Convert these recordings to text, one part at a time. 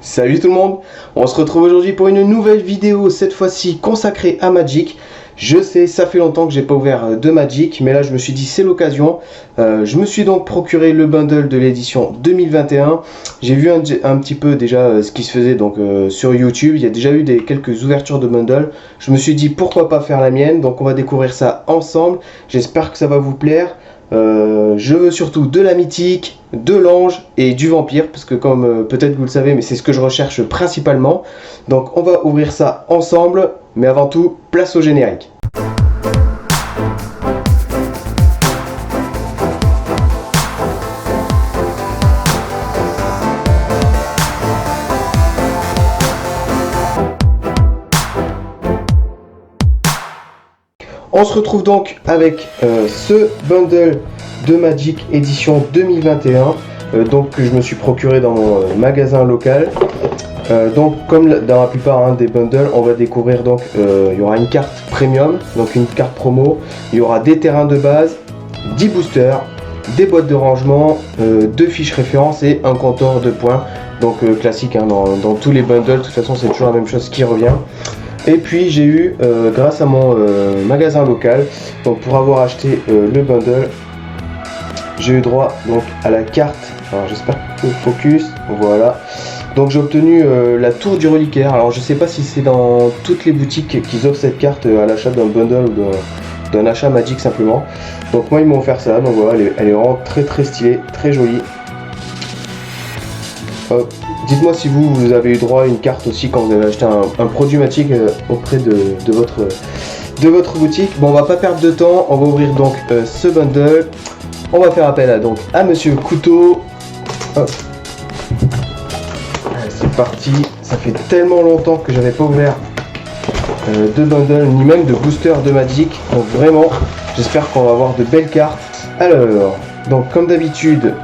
Salut tout le monde, on se retrouve aujourd'hui pour une nouvelle vidéo, cette fois-ci consacrée à Magic. Je sais, ça fait longtemps que j'ai pas ouvert de Magic, mais là je me suis dit c'est l'occasion. Je me suis donc procuré le bundle de l'édition 2021. J'ai vu un petit peu déjà ce qui se faisait donc sur YouTube. Il y a déjà eu quelques ouvertures de bundle. Je me suis dit pourquoi pas faire la mienne, donc on va découvrir ça ensemble. J'espère que ça va vous plaire. Je veux surtout de la mythique, de l'ange et du vampire, parce que comme peut-être vous le savez, mais c'est ce que je recherche principalement. Donc on va ouvrir ça ensemble, mais avant tout, place au générique. On se retrouve donc avec ce bundle de Magic édition 2021 donc que je me suis procuré dans mon magasin local. Donc comme dans la plupart des bundles, on va découvrir donc il y aura une carte premium, donc une carte promo, il y aura des terrains de base, 10 boosters, des boîtes de rangement, 2 fiches références et un compteur de points, donc classique dans tous les bundles. De toute façon c'est toujours la même chose qui revient. Et puis j'ai eu, grâce à mon magasin local, donc pour avoir acheté le bundle, j'ai eu droit donc à la carte. Alors j'espère que focus, voilà. Donc j'ai obtenu la tour du reliquaire. Alors je sais pas si c'est dans toutes les boutiques qu'ils offrent cette carte à l'achat d'un bundle ou d'un achat Magic simplement. Donc moi ils m'ont offert ça, donc voilà, elle est vraiment très stylée, très jolie. Hop. Dites-moi si vous avez eu droit à une carte aussi quand vous avez acheté un produit Magic auprès de votre boutique. Bon, on va pas perdre de temps, on va ouvrir donc ce bundle. On va faire appel à Monsieur Couteau. Hop. Allez, c'est parti. Ça fait tellement longtemps que j'avais pas ouvert de bundle ni même de booster de Magic. Donc vraiment, j'espère qu'on va avoir de belles cartes. Alors, donc comme d'habitude,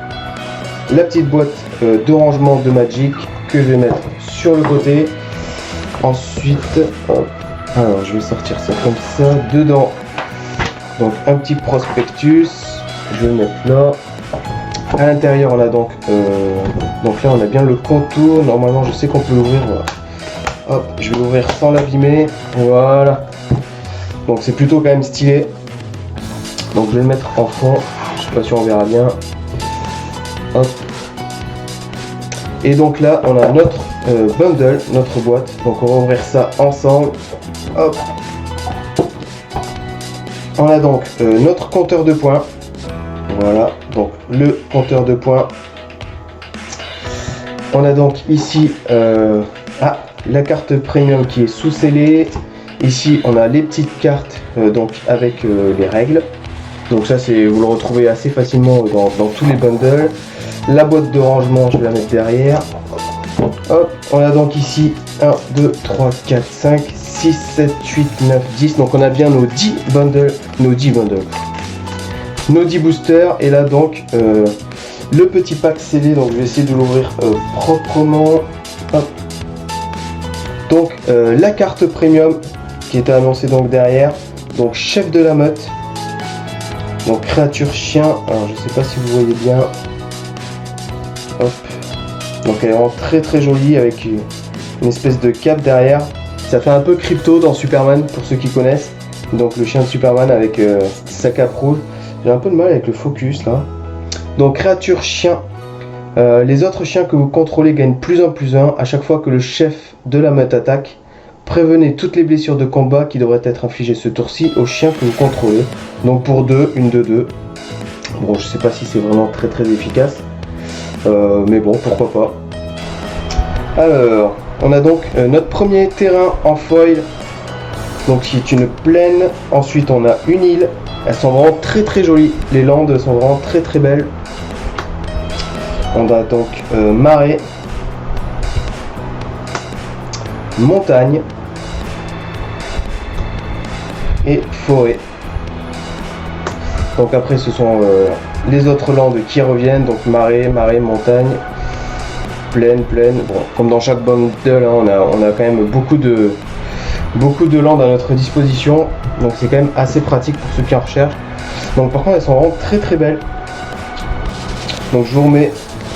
la petite boîte de rangement de Magic que je vais mettre sur le côté. Ensuite, hop, alors je vais sortir ça comme ça. Dedans, donc un petit prospectus. Je vais le mettre là. À l'intérieur, on a donc là on a bien le contour. Normalement, je sais qu'on peut l'ouvrir. Voilà. Hop, je vais l'ouvrir sans l'abîmer. Voilà. Donc c'est plutôt quand même stylé. Donc je vais le mettre en fond. Je sais pas si on verra bien. Hop. Et donc là on a notre bundle, notre boîte, donc on va ouvrir ça ensemble. Hop. On a donc notre compteur de points, voilà, donc le compteur de points. On a donc ici la carte premium qui est sous scellée. Ici on a les petites cartes donc avec les règles, donc ça vous le retrouvez assez facilement dans tous les bundles. La boîte de rangement, je vais la mettre derrière. Hop, on a donc ici 1, 2, 3, 4, 5, 6, 7, 8, 9, 10. Donc on a bien nos 10 bundles, nos 10 boosters. Et là donc, le petit pack scellé, donc je vais essayer de l'ouvrir proprement. Hop. Donc la carte premium qui était annoncée donc derrière. Donc chef de la meute. Donc créature chien. Alors je sais pas si vous voyez bien. Hop. Donc elle est vraiment très jolie avec une espèce de cape derrière. Ça fait un peu crypto dans Superman pour ceux qui connaissent. Donc le chien de Superman avec sa cape rouge. J'ai un peu de mal avec le focus là. Donc créature chien. Les autres chiens que vous contrôlez gagnent +1 +1 à chaque fois que le chef de la meute attaque. Prévenez toutes les blessures de combat qui devraient être infligées ce tour-ci aux chiens que vous contrôlez. Donc pour 2, une de 2. Bon, je sais pas si c'est vraiment très efficace. Mais bon, pourquoi pas. Alors, on a donc notre premier terrain en foil, donc qui est une plaine. Ensuite, on a une île. Elles sont vraiment très jolies. Les landes sont vraiment très belles. On a donc marais, montagne et forêt. Donc après, ce sont les autres landes qui reviennent, donc marais, montagne, plaine. Bon, comme dans chaque bundle, on a quand même beaucoup de landes à notre disposition, donc c'est quand même assez pratique pour ceux qui en recherchent. Donc par contre, elles sont vraiment très belles. Donc je vous remets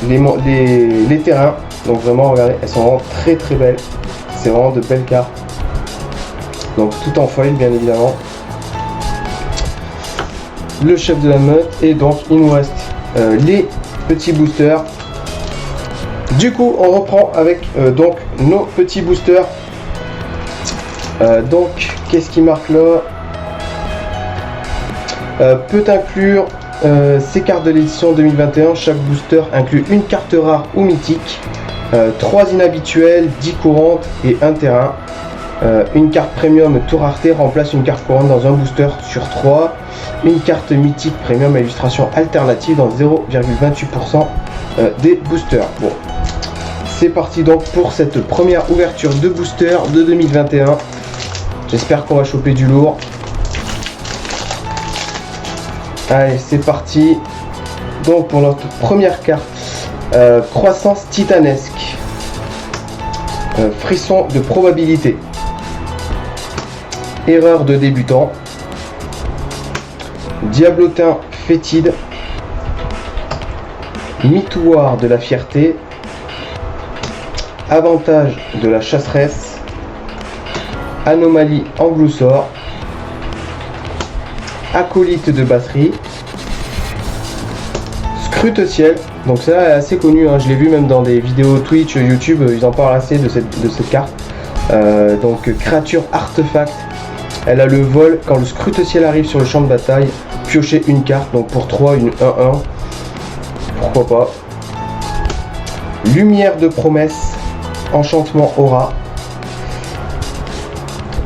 les terrains. Donc vraiment, regardez, elles sont vraiment très très belles. C'est vraiment de belles cartes. Donc tout en foil, bien évidemment. Le chef de la meute. Et donc, il nous reste les petits boosters. Du coup, on reprend avec donc nos petits boosters. Donc, qu'est-ce qui marque là? Peut inclure ces cartes de l'édition 2021. Chaque booster inclut une carte rare ou mythique, 3 inhabituels, 10 courantes et 1 terrain. Une carte premium tour rareté remplace une carte courante dans un booster sur 3. Une carte mythique premium à illustration alternative dans 0,28% des boosters. Bon, c'est parti donc pour cette première ouverture de booster de 2021. J'espère qu'on va choper du lourd. Allez, c'est parti. Donc pour notre première carte, croissance titanesque. Frisson de probabilité. Erreur de débutant. Diablotin fétide. Mitouar de la fierté. Avantage de la chasseresse. Anomalie Angloussor. Acolyte de batterie. Scrute-ciel. Donc ça est assez connu, hein. Je l'ai vu même dans des vidéos Twitch, YouTube, ils en parlent assez de cette carte. Donc créature artefact. Elle a le vol. Quand le scrute-ciel arrive sur le champ de bataille, piochez une carte. Donc pour 3, une 1-1. Pourquoi pas. Lumière de promesse. Enchantement aura.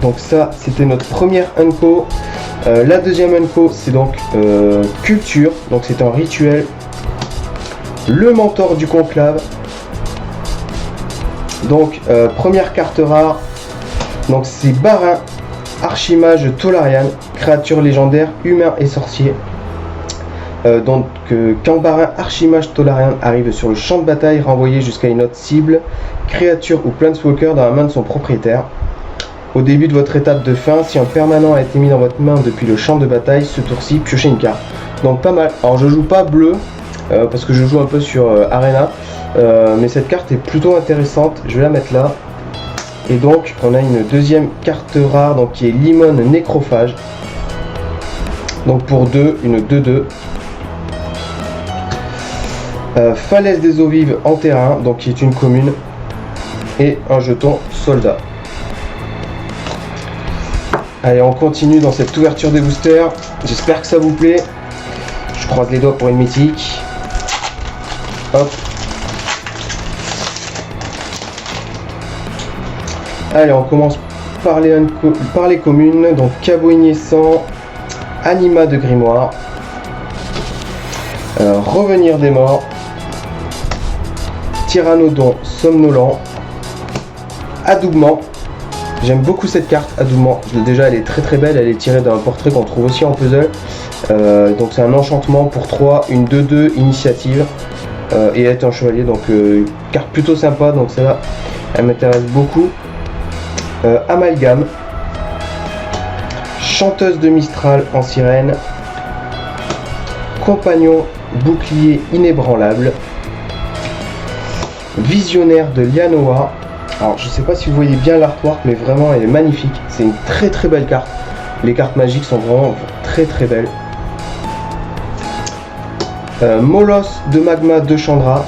Donc ça, c'était notre première unco. La deuxième unco, c'est donc culture. Donc c'est un rituel. Le mentor du conclave. Donc première carte rare. Donc c'est Barin, archimage Tolarian, créature légendaire, humain et sorcier. Donc quand Barin, archimage Tolarian arrive sur le champ de bataille, renvoyé jusqu'à une autre cible, créature ou planeswalker dans la main de son propriétaire. Au début de votre étape de fin, si un permanent a été mis dans votre main depuis le champ de bataille, ce tour-ci, piochez une carte. Donc pas mal. Alors je joue pas bleu, parce que je joue un peu sur Arena, mais cette carte est plutôt intéressante. Je vais la mettre là. Et donc on a une deuxième carte rare, donc qui est Limon Nécrophage. Donc pour 2, une 2-2. Falaise des eaux vives en terrain, donc qui est une commune. Et un jeton soldat. Allez, on continue dans cette ouverture des boosters. J'espère que ça vous plaît. Je croise les doigts pour une mythique. Hop. Allez, on commence par les communes. Donc Caveau Ignescent, Anima de Grimoire, Revenir des morts, Tyrannodon somnolent, Adoubement. J'aime beaucoup cette carte, Adoubement. Déjà, elle est très très belle. Elle est tirée d'un portrait qu'on trouve aussi en puzzle. Donc c'est un enchantement pour 3, une 2-2 initiative. Et elle est un chevalier, donc carte plutôt sympa. Donc celle-là, elle m'intéresse beaucoup. Amalgame. Chanteuse de Mistral en sirène. Compagnon bouclier inébranlable. Visionnaire de Lianoa. Alors je sais pas si vous voyez bien l'artwork, mais vraiment elle est magnifique. C'est une très très belle carte. Les cartes magiques sont vraiment très très belles. Molosse de Magma de Chandra.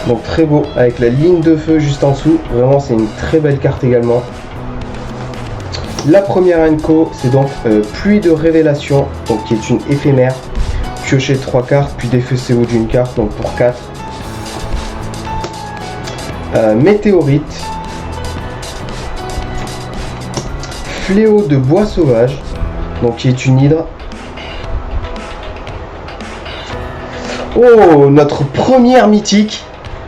Donc très beau, avec la ligne de feu juste en dessous. Vraiment c'est une très belle carte également. La première unco, c'est donc Pluie de Révélation, donc qui est une éphémère. Piocher 3 cartes, puis défausser ou d'une carte, donc pour 4. Météorite. Fléau de bois sauvage, donc qui est une hydre. Oh, notre première mythique,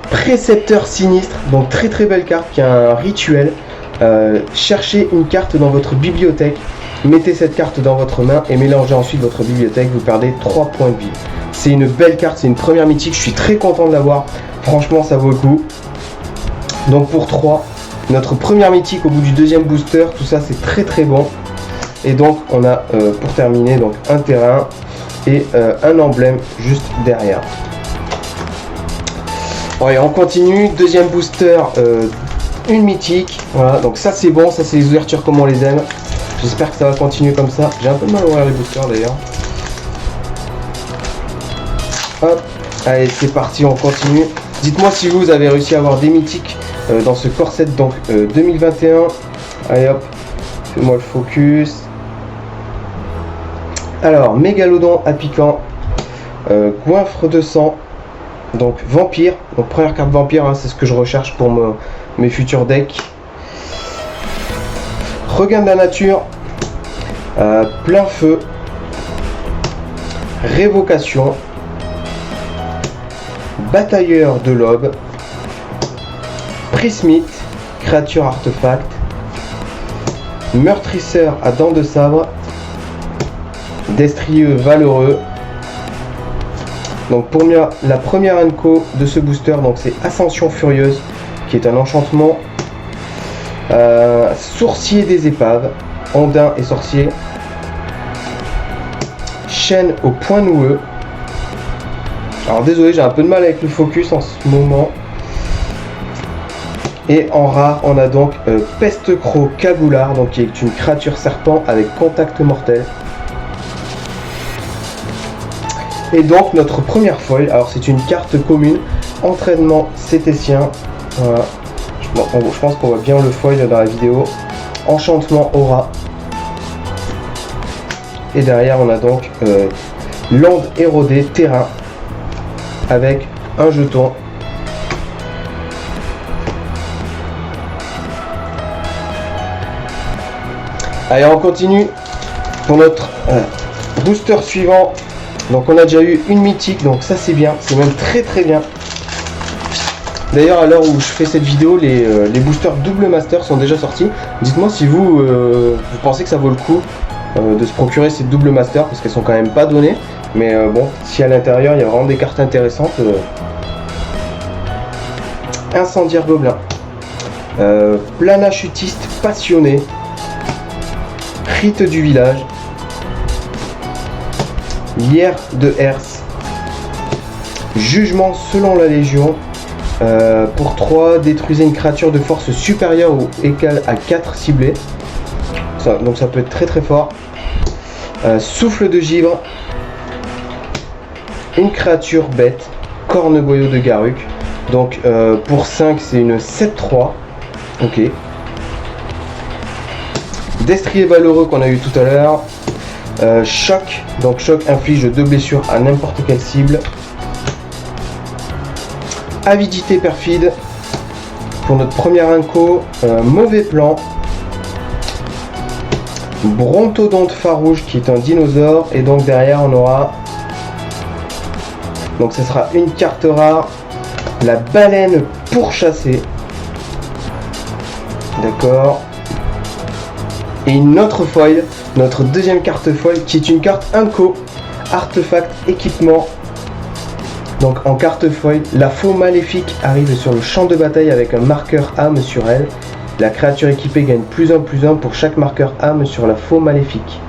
Précepteur sinistre, donc très très belle carte qui a un rituel. Cherchez une carte dans votre bibliothèque, mettez cette carte dans votre main et mélangez ensuite votre bibliothèque, vous perdez 3 points de vie. C'est une belle carte, c'est une première mythique, je suis très content de l'avoir, franchement ça vaut le coup. Donc pour 3, notre première mythique au bout du deuxième booster, tout ça c'est très très bon. Et donc on a pour terminer donc un terrain et un emblème juste derrière. Ouais, on continue, deuxième booster, une mythique, voilà, donc ça c'est bon, ça c'est les ouvertures comme on les aime. J'espère que ça va continuer comme ça. J'ai un peu de mal à ouvrir les boosters d'ailleurs. Hop, allez c'est parti, on continue. Dites-moi si vous avez réussi à avoir des mythiques dans ce corset donc 2021. Allez hop, fais-moi le focus. Alors, Mégalodon à piquant, Goinfre de sang, donc Vampire, donc première carte Vampire, hein, c'est ce que je recherche pour mes futurs decks. Regain de la nature, Plein feu, Révocation, Batailleur de l'aube, Prismite, créature artefact, Meurtrisseur à dents de sabre, Destrieux valeureux. Donc pour moi, la première Anko de ce booster, donc c'est Ascension furieuse, qui est un enchantement. Sourcier des épaves, Ondin et sorcier. Chaîne au point noueux. Alors désolé, j'ai un peu de mal avec le focus en ce moment. Et en rare, on a donc Peste-Croc Cagoulard, donc qui est une créature serpent avec contact mortel. Et donc notre première foil, alors c'est une carte commune, entraînement cététien. Voilà. Je pense qu'on voit bien le foil dans la vidéo. Enchantement aura. Et derrière on a donc Lande érodée terrain avec un jeton. Allez, on continue pour notre booster suivant. Donc on a déjà eu une mythique, donc ça c'est bien, c'est même très bien. D'ailleurs à l'heure où je fais cette vidéo, les boosters double master sont déjà sortis. Dites-moi si vous pensez que ça vaut le coup de se procurer ces double master, parce qu'elles sont quand même pas données. Mais bon, si à l'intérieur il y a vraiment des cartes intéressantes. Incendiaire gobelin, Planachutiste passionné, Rite du village, Lière de Herse, Jugement selon la Légion, pour 3, détruisez une créature de force supérieure ou égale à 4 ciblés. Donc ça peut être très fort. Souffle de givre, une créature bête, Corne-boyau de Garruk. Donc pour 5 c'est une 7-3. Ok. Destrier valeureux qu'on a eu tout à l'heure. Choc, donc choc inflige 2 blessures à n'importe quelle cible. Avidité perfide pour notre première Inco. Mauvais plan. Brontodonte farouche qui est un dinosaure, et donc derrière on aura, donc ce sera une carte rare, la baleine pourchassée. D'accord. Et une autre foil, notre deuxième carte foil qui est une carte Inco, artefact équipement. Donc en carte foil, la faux maléfique arrive sur le champ de bataille avec un marqueur âme sur elle. La créature équipée gagne +1/+1 pour chaque marqueur âme sur la faux maléfique.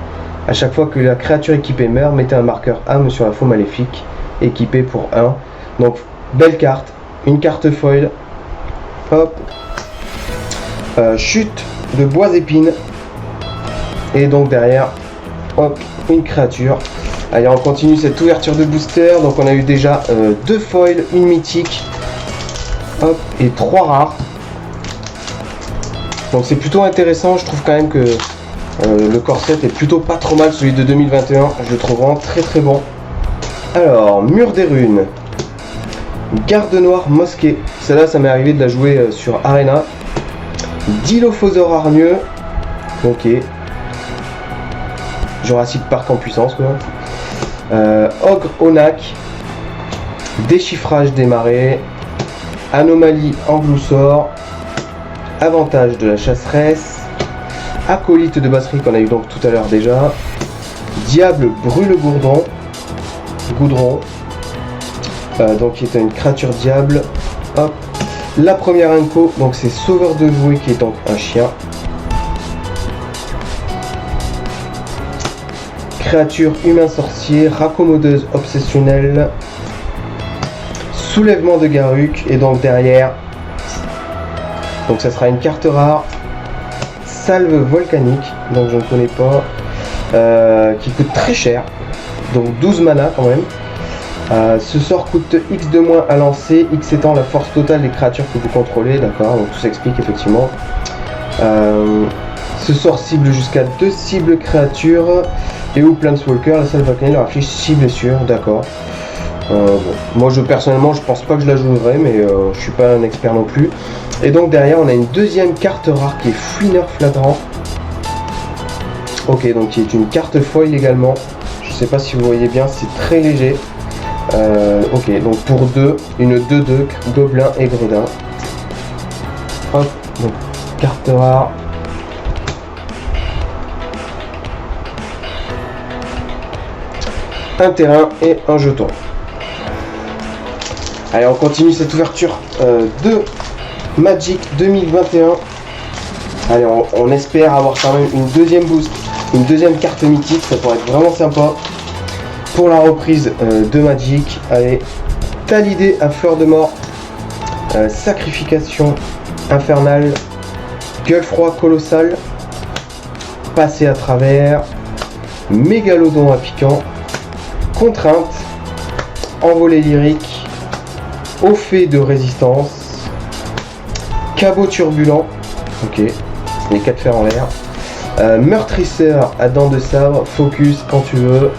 A chaque fois que la créature équipée meurt, mettez un marqueur âme sur la faux maléfique, équipé pour 1. Donc belle carte, une carte foil. Hop. Chute de bois épine. Et donc derrière, hop, une créature. Allez, on continue cette ouverture de booster. Donc on a eu déjà 2 foils, une mythique, hop, et 3 rares. Donc c'est plutôt intéressant, je trouve quand même que le corset est plutôt pas trop mal, celui de 2021, je le trouve vraiment très bon. Alors, Mur des runes, Garde noire mosquée, celle-là ça m'est arrivé de la jouer sur Arena. Dilophosaure hargneux, ok. Jurassic Park en puissance quoi. Ogre Onak, Déchiffrage des marées, Anomalie Angloussor, Avantage de la chasseresse, Acolyte de batterie qu'on a eu donc tout à l'heure déjà, Diable brûle goudron, donc qui est une créature diable. Hop. La première Inco, donc c'est Sauveur de Voué qui est donc un chien. Créature humain sorcier, raccommodeuse obsessionnelle, soulèvement de Garruk. Et donc derrière, donc ça sera une carte rare, salve volcanique, donc je ne connais pas, qui coûte très cher, donc 12 mana quand même. Ce sort coûte X de moins à lancer, X étant la force totale des créatures que vous contrôlez, d'accord, donc tout s'explique effectivement. Ce sort cible jusqu'à 2 cibles créatures et ou Planeswalker, la salve volcanique leur affiche 6 blessures, d'accord. Bon. Moi personnellement je pense pas que je la jouerai, mais je suis pas un expert non plus. Et donc derrière on a une deuxième carte rare qui est Fouineur Flagrant. Ok, donc qui est une carte foil également. Je sais pas si vous voyez bien, c'est très léger. Ok, donc pour 2, une 2-2, Gobelin et Gredin. Hop, donc carte rare. Un terrain et un jeton. Allez, on continue cette ouverture de Magic 2021. Allez, on espère avoir quand même une deuxième boost, une deuxième carte mythique, ça pourrait être vraiment sympa pour la reprise de Magic. Allez, Talidé à fleur de mort, Sacrification infernale, Gueule froid colossal, Passer à travers, Mégalodon à piquant, Contrainte, Envolée lyrique, Au fait de résistance, Cabot turbulent, ok, les 4 fers en l'air, Meurtrisseur à dents de sabre, Focus quand tu veux,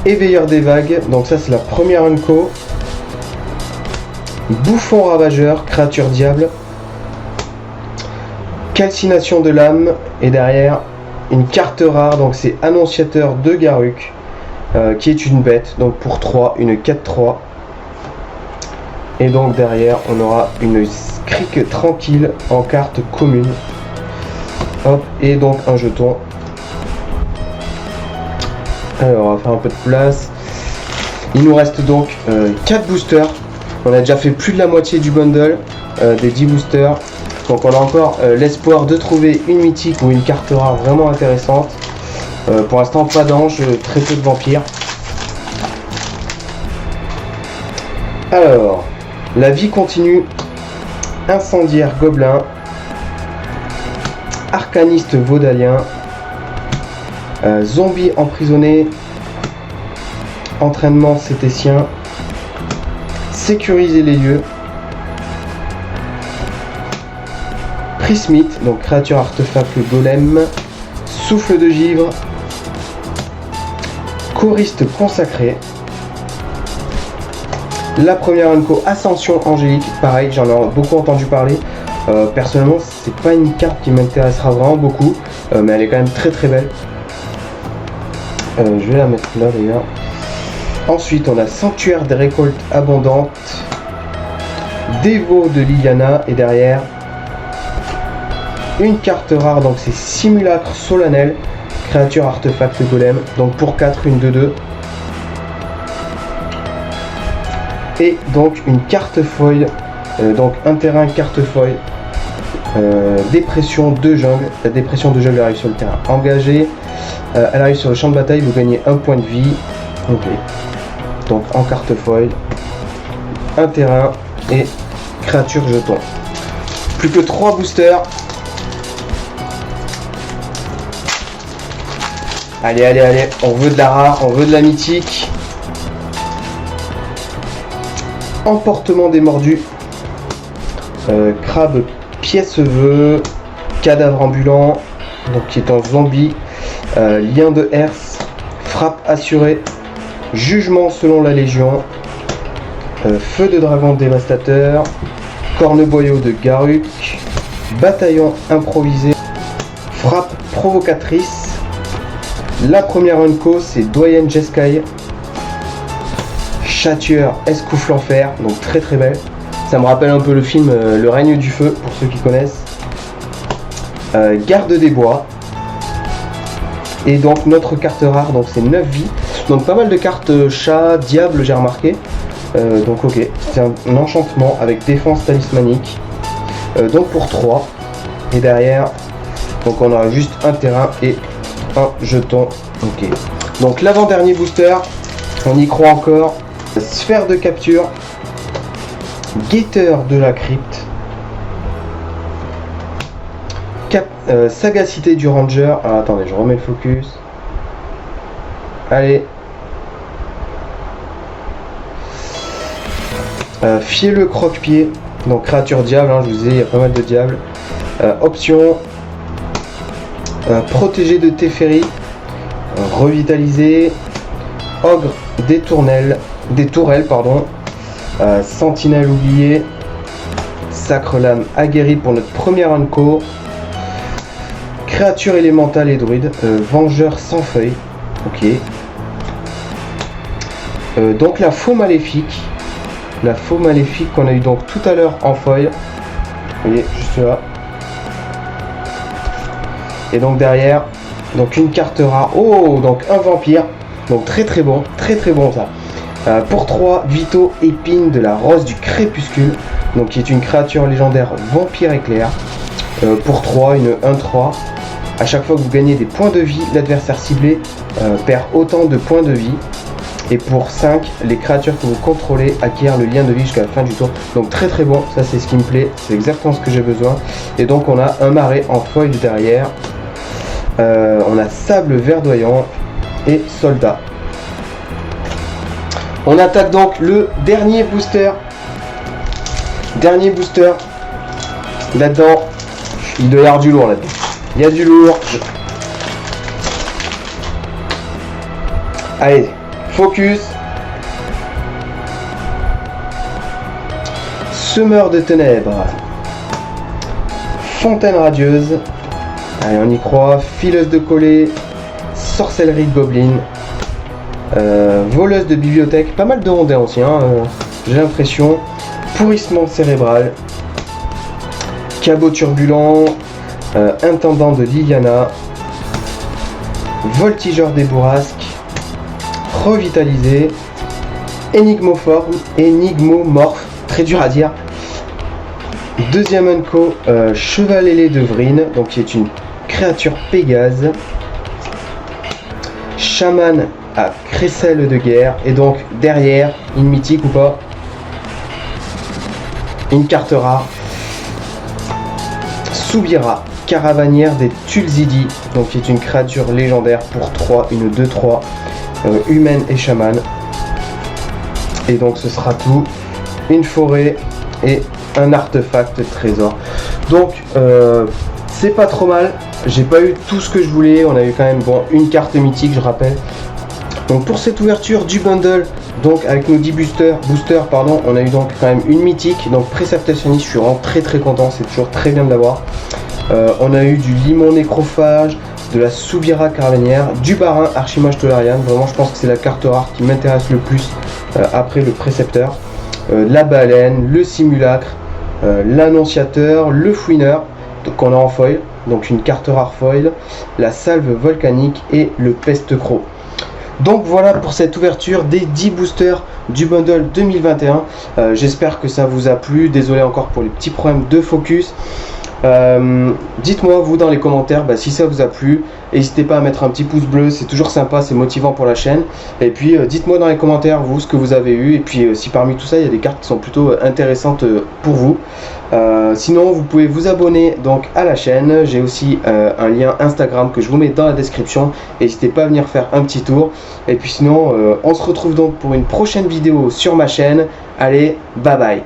Éveilleur des vagues, donc ça c'est la première unco, Bouffon ravageur, créature diable, Calcination de l'âme, et derrière une carte rare, donc c'est Annonciateur de Garruk, qui est une bête, donc pour 3, une 4-3. Et donc derrière on aura une Crique tranquille en carte commune. Hop, et donc un jeton. Alors on va faire un peu de place. Il nous reste donc 4 boosters. On a déjà fait plus de la moitié du bundle des 10 boosters. Donc on a encore l'espoir de trouver une mythique ou une carte rare vraiment intéressante. Pour l'instant pas d'ange, très peu de vampires. Alors, la vie continue. Incendiaire gobelin, Arcaniste vaudalien, Zombie emprisonné, Entraînement cététien, Sécuriser les lieux, Prismite, donc créature artefact golem, Souffle de givre, Choriste consacré. La première unco, Ascension angélique, pareil, j'en ai beaucoup entendu parler. Personnellement, c'est pas une carte qui m'intéressera vraiment beaucoup, mais elle est quand même très très belle. Je vais la mettre là d'ailleurs. Ensuite, on a Sanctuaire des récoltes abondantes, Dévot de Liliana, et derrière une carte rare, donc c'est Simulacre solennel, créature artefact golem, donc pour 4, une 2-2. Et donc une carte foil, donc un terrain carte foil, dépression de jungle. La dépression de jungle arrive sur le terrain engagé, elle arrive sur le champ de bataille, vous gagnez un point de vie. Ok, donc en carte foil, un terrain et créature jeton. Plus que 3 boosters. Allez, allez, allez, on veut de la rare, on veut de la mythique. Emportement des mordus, Crabe pièce-vœu, Cadavre ambulant, donc qui est un zombie, Lien de herse, Frappe assurée, Jugement selon la légion, Feu de dragon dévastateur, Corneboyau de Garruk, Bataillon improvisé, Frappe provocatrice. La première unco, c'est Doyenne Jeskai, Châtueur escoufle l'enfer, donc très très belle. Ça me rappelle un peu le film Le règne du feu, pour ceux qui connaissent. Garde des bois. Et donc notre carte rare, donc c'est 9 vies. Donc pas mal de cartes chat, diable, j'ai remarqué. Donc ok, c'est un enchantement avec défense talismanique. Donc pour 3. Et derrière, donc on aura juste un terrain et un jeton. Ok. Donc l'avant-dernier booster, on y croit encore. Sphère de capture, guetteur de la crypte, sagacité du ranger. Ah, attendez, je remets le focus. Allez. Fielleux croque-pied, donc créature diable, hein, je vous disais, il y a pas mal de diables. Option, protégé de Teferi, revitalisé, ogre des tourelles, pardon, sentinelle oublié, sacre lame aguerri pour notre première unco, créature élémentale et druide, vengeur sans feuilles, ok. Donc la faux maléfique. La faux maléfique qu'on a eu donc tout à l'heure en foil. Vous voyez, juste là. Et donc derrière, donc une carte rare. Oh, donc un vampire. Donc très bon ça. Pour 3, Vito épine de la rose du crépuscule. Donc qui est une créature légendaire vampire éclair. Pour 3, une 1-3. À chaque fois que vous gagnez des points de vie, l'adversaire ciblé perd autant de points de vie. Et pour 5, les créatures que vous contrôlez acquièrent le lien de vie jusqu'à la fin du tour. Donc très bon, ça c'est ce qui me plaît, c'est exactement ce que j'ai besoin. Et donc on a un marais en foil derrière. On a sable verdoyant et soldat. On attaque donc le dernier booster. Là-dedans, il doit y avoir du lourd là-dedans. Il y a du lourd. Allez. Focus. Semeur de ténèbres. Fontaine radieuse. Allez, on y croit. Fileuse de collets. Sorcellerie de gobelins. Voleuse de bibliothèque. Pas mal de rondins aussi, hein, j'ai l'impression. Pourrissement cérébral. Cabot turbulent. Intendant de Liliana. Voltigeur des bourrasques. Revitalisé, énigmomorphe, très dur à dire. Deuxième unco, chevalet de Vryn, donc qui est une créature Pégase. Chaman à crécelle de guerre, et donc derrière, une mythique ou pas, une carte rare. Soubira, caravanière des Tulzidi, donc qui est une créature légendaire pour 3, une 2-3. Humaine et chaman. Et donc ce sera tout. Une forêt et un artefact trésor. Donc c'est pas trop mal. J'ai pas eu tout ce que je voulais. On a eu quand même une carte mythique, je rappelle. Donc pour cette ouverture du bundle, donc avec nos 10 boosters, on a eu donc quand même une mythique. Donc Préceptationniste, je suis vraiment très content. C'est toujours très bien de l'avoir. On a eu du Limon Nécrophage, de la Soubira Caravanière, du Barin Archimage Tolarian. Vraiment, je pense que c'est la carte rare qui m'intéresse le plus après le Précepteur. La Baleine, le Simulacre, l'Annonciateur, le Fouineur, qu'on a en foil, donc une carte rare foil, la Salve Volcanique et le Peste-Croc. Donc voilà pour cette ouverture des 10 boosters du bundle 2021. J'espère que ça vous a plu. Désolé encore pour les petits problèmes de focus. Dites-moi vous dans les commentaires si ça vous a plu. N'hésitez pas à mettre un petit pouce bleu, c'est toujours sympa, c'est motivant pour la chaîne. Et puis dites-moi dans les commentaires vous ce que vous avez eu. Et puis si parmi tout ça il y a des cartes qui sont plutôt intéressantes pour vous. Sinon vous pouvez vous abonner donc à la chaîne. J'ai aussi un lien Instagram que je vous mets dans la description. N'hésitez pas à venir faire un petit tour. Et puis sinon on se retrouve donc pour une prochaine vidéo sur ma chaîne. Allez, bye bye.